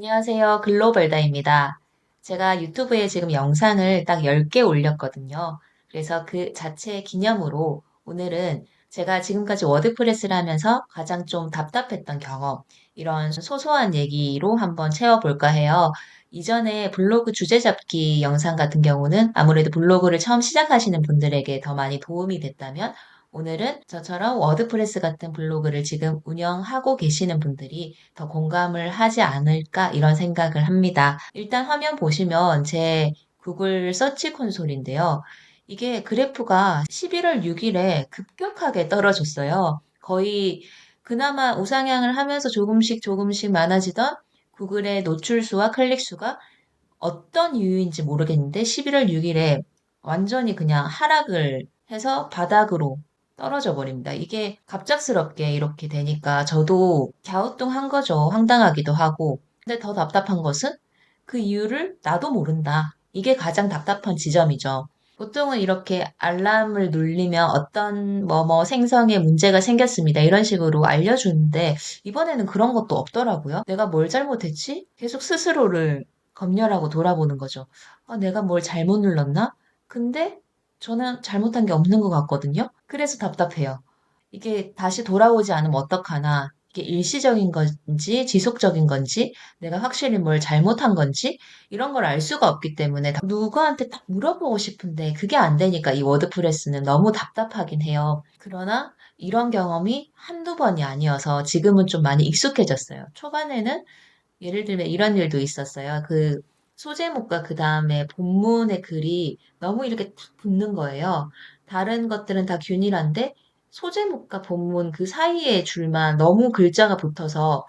안녕하세요. 글로벌다입니다. 제가 유튜브에 지금 영상을 딱 10개 올렸거든요. 그래서 그 자체 기념으로 오늘은 제가 지금까지 워드프레스를 하면서 가장 좀 답답했던 경험, 이런 소소한 얘기로 한번 채워볼까 해요. 이전에 블로그 주제 잡기 영상 같은 경우는 아무래도 블로그를 처음 시작하시는 분들에게 더 많이 도움이 됐다면 오늘은 저처럼 워드프레스 같은 블로그를 지금 운영하고 계시는 분들이 더 공감을 하지 않을까 이런 생각을 합니다. 일단 화면 보시면 제 구글 서치 콘솔인데요. 이게 그래프가 11월 6일에 급격하게 떨어졌어요. 거의 그나마 우상향을 하면서 조금씩 조금씩 많아지던 구글의 노출수와 클릭수가 어떤 이유인지 모르겠는데 11월 6일에 완전히 그냥 하락을 해서 바닥으로 떨어져 버립니다. 이게 갑작스럽게 이렇게 되니까 저도 갸우뚱한 거죠. 황당하기도 하고. 근데 더 답답한 것은 그 이유를 나도 모른다. 이게 가장 답답한 지점이죠. 보통은 이렇게 알람을 눌리면 어떤 생성에 문제가 생겼습니다. 이런 식으로 알려주는데 이번에는 그런 것도 없더라고요. 내가 뭘 잘못했지? 계속 스스로를 검열하고 돌아보는 거죠. 내가 뭘 잘못 눌렀나? 근데 저는 잘못한 게 없는 것 같거든요. 그래서 답답해요. 이게 다시 돌아오지 않으면 어떡하나. 이게 일시적인 건지 지속적인 건지 내가 확실히 뭘 잘못한 건지 이런 걸 알 수가 없기 때문에 누구한테 딱 물어보고 싶은데 그게 안 되니까 이 워드프레스는 너무 답답하긴 해요. 그러나 이런 경험이 한두 번이 아니어서 지금은 좀 많이 익숙해졌어요. 초반에는 예를 들면 이런 일도 있었어요. 그 소제목과 그 다음에 본문의 글이 너무 이렇게 탁 붙는 거예요. 다른 것들은 다 균일한데 소제목과 본문 그 사이의 줄만 너무 글자가 붙어서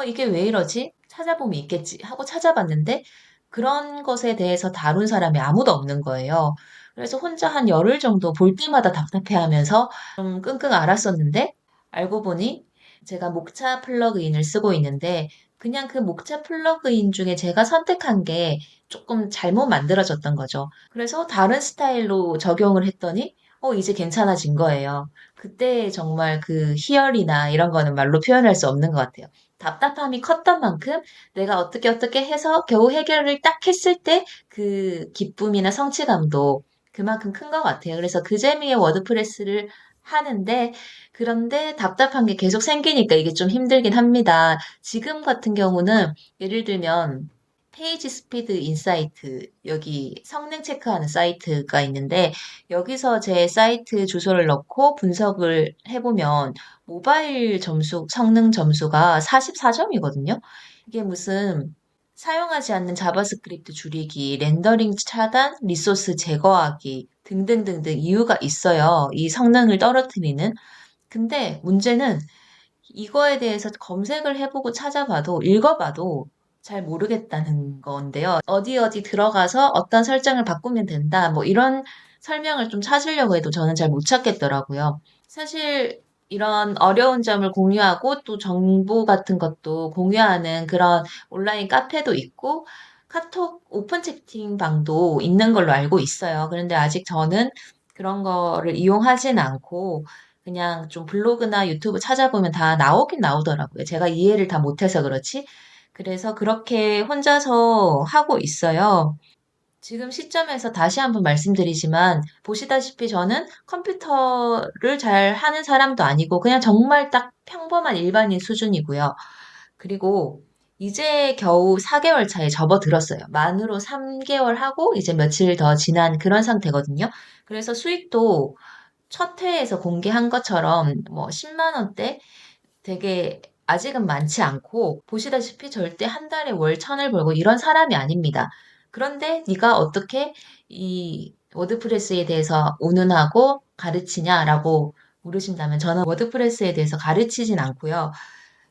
이게 왜 이러지? 찾아보면 있겠지 하고 찾아봤는데 그런 것에 대해서 다룬 사람이 아무도 없는 거예요. 그래서 혼자 한 열흘 정도 볼 때마다 답답해하면서 좀 끙끙 앓았었는데 알고 보니 제가 목차 플러그인을 쓰고 있는데 그냥 그 목차 플러그인 중에 제가 선택한 게 조금 잘못 만들어졌던 거죠. 그래서 다른 스타일로 적용을 했더니 이제 괜찮아진 거예요. 그때 정말 그 희열이나 이런 거는 말로 표현할 수 없는 것 같아요. 답답함이 컸던 만큼 내가 어떻게 어떻게 해서 겨우 해결을 딱 했을 때 그 기쁨이나 성취감도 그만큼 큰 것 같아요. 그래서 그 재미에 워드프레스를 하는데 그런데 답답한 게 계속 생기니까 이게 좀 힘들긴 합니다. 지금 같은 경우는 예를 들면 페이지 스피드 인사이트 여기 성능 체크하는 사이트가 있는데 여기서 제 사이트 주소를 넣고 분석을 해보면 모바일 점수 성능 점수가 44점이거든요. 이게 무슨 사용하지 않는 자바스크립트 줄이기, 렌더링 차단, 리소스 제거하기 등등등등 이유가 있어요. 이 성능을 떨어뜨리는. 근데 문제는 이거에 대해서 검색을 해보고 찾아봐도 읽어봐도 잘 모르겠다는 건데요. 어디 어디 들어가서 어떤 설정을 바꾸면 된다. 뭐 이런 설명을 좀 찾으려고 해도 저는 잘 못 찾겠더라고요. 사실 이런 어려운 점을 공유하고 또 정보 같은 것도 공유하는 그런 온라인 카페도 있고 카톡 오픈 채팅방도 있는 걸로 알고 있어요. 그런데 아직 저는 그런 거를 이용하진 않고 그냥 좀 블로그나 유튜브 찾아보면 다 나오긴 나오더라고요. 제가 이해를 다 못해서 그렇지. 그래서 그렇게 혼자서 하고 있어요. 지금 시점에서 다시 한번 말씀드리지만 보시다시피 저는 컴퓨터를 잘 하는 사람도 아니고 그냥 정말 딱 평범한 일반인 수준이고요. 그리고 이제 겨우 4개월 차에 접어들었어요. 만으로 3개월 하고 이제 며칠 더 지난 그런 상태거든요. 그래서 수익도 첫 회에서 공개한 것처럼 뭐 10만 원대 되게 아직은 많지 않고 보시다시피 절대 한 달에 월 1,000을 벌고 이런 사람이 아닙니다. 그런데 네가 어떻게 이 워드프레스에 대해서 운운하고 가르치냐라고 물으신다면 저는 워드프레스에 대해서 가르치진 않고요.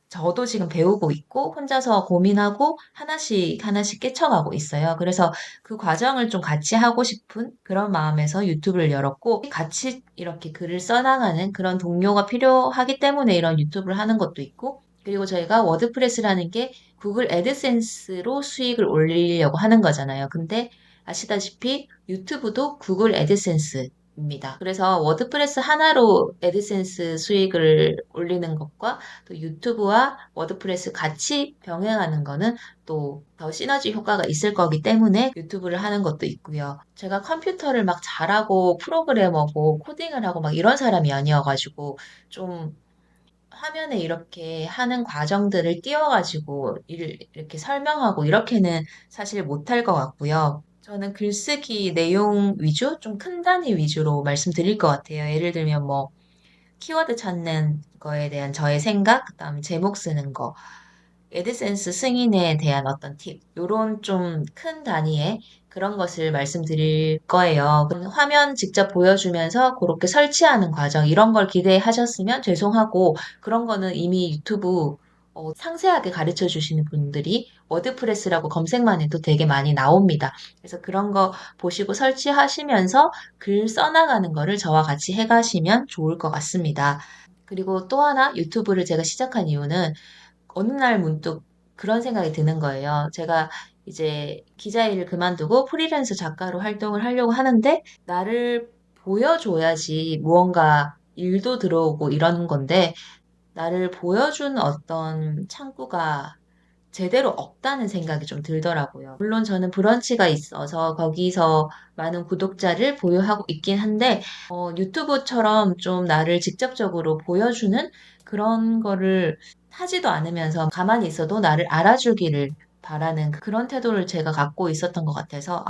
저도 지금 배우고 있고 혼자서 고민하고 하나씩 하나씩 깨쳐가고 있어요. 그래서 그 과정을 좀 같이 하고 싶은 그런 마음에서 유튜브를 열었고 같이 이렇게 글을 써나가는 그런 동료가 필요하기 때문에 이런 유튜브를 하는 것도 있고 그리고 저희가 워드프레스라는 게 구글 애드센스로 수익을 올리려고 하는 거잖아요. 근데 아시다시피 유튜브도 구글 애드센스 입니다. 그래서 워드프레스 하나로 애드센스 수익을 올리는 것과 또 유튜브와 워드프레스 같이 병행하는 거는 또 더 시너지 효과가 있을 거기 때문에 유튜브를 하는 것도 있고요. 제가 컴퓨터를 막 잘하고 프로그래머고 코딩을 하고 막 이런 사람이 아니어가지고 좀 화면에 이렇게 하는 과정들을 띄워가지고 이렇게 설명하고 이렇게는 사실 못할 것 같고요. 저는 글쓰기 내용 위주, 좀 큰 단위 위주로 말씀드릴 것 같아요. 예를 들면 뭐 키워드 찾는 거에 대한 저의 생각, 그다음에 제목 쓰는 거, 애드센스 승인에 대한 어떤 팁, 요런 좀 큰 단위의 그런 것을 말씀드릴 거예요. 화면 직접 보여주면서 그렇게 설치하는 과정, 이런 걸 기대하셨으면 죄송하고, 그런 거는 이미 유튜브 상세하게 가르쳐 주시는 분들이 워드프레스라고 검색만 해도 되게 많이 나옵니다. 그래서 그런 거 보시고 설치하시면서 글 써나가는 거를 저와 같이 해가시면 좋을 것 같습니다. 그리고 또 하나 유튜브를 제가 시작한 이유는 어느 날 문득 그런 생각이 드는 거예요. 제가 이제 기자 일을 그만두고 프리랜서 작가로 활동을 하려고 하는데 나를 보여줘야지 무언가 일도 들어오고 이런 건데 나를 보여준 어떤 창구가 제대로 없다는 생각이 좀 들더라고요. 물론 저는 브런치가 있어서 거기서 많은 구독자를 보유하고 있긴 한데, 유튜브처럼 좀 나를 직접적으로 보여주는 그런 거를 하지도 않으면서 가만히 있어도 나를 알아주기를 바라는 그런 태도를 제가 갖고 있었던 것 같아서,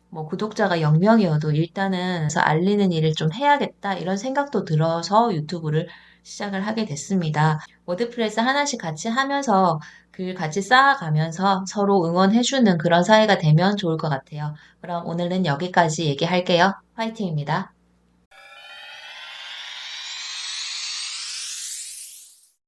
뭐 구독자가 0명이어도 일단은 그래서 알리는 일을 좀 해야겠다 이런 생각도 들어서 유튜브를 시작을 하게 됐습니다. 워드프레스 하나씩 같이 하면서 글 같이 쌓아가면서 서로 응원해주는 그런 사이가 되면 좋을 것 같아요. 그럼 오늘은 여기까지 얘기할게요. 화이팅입니다.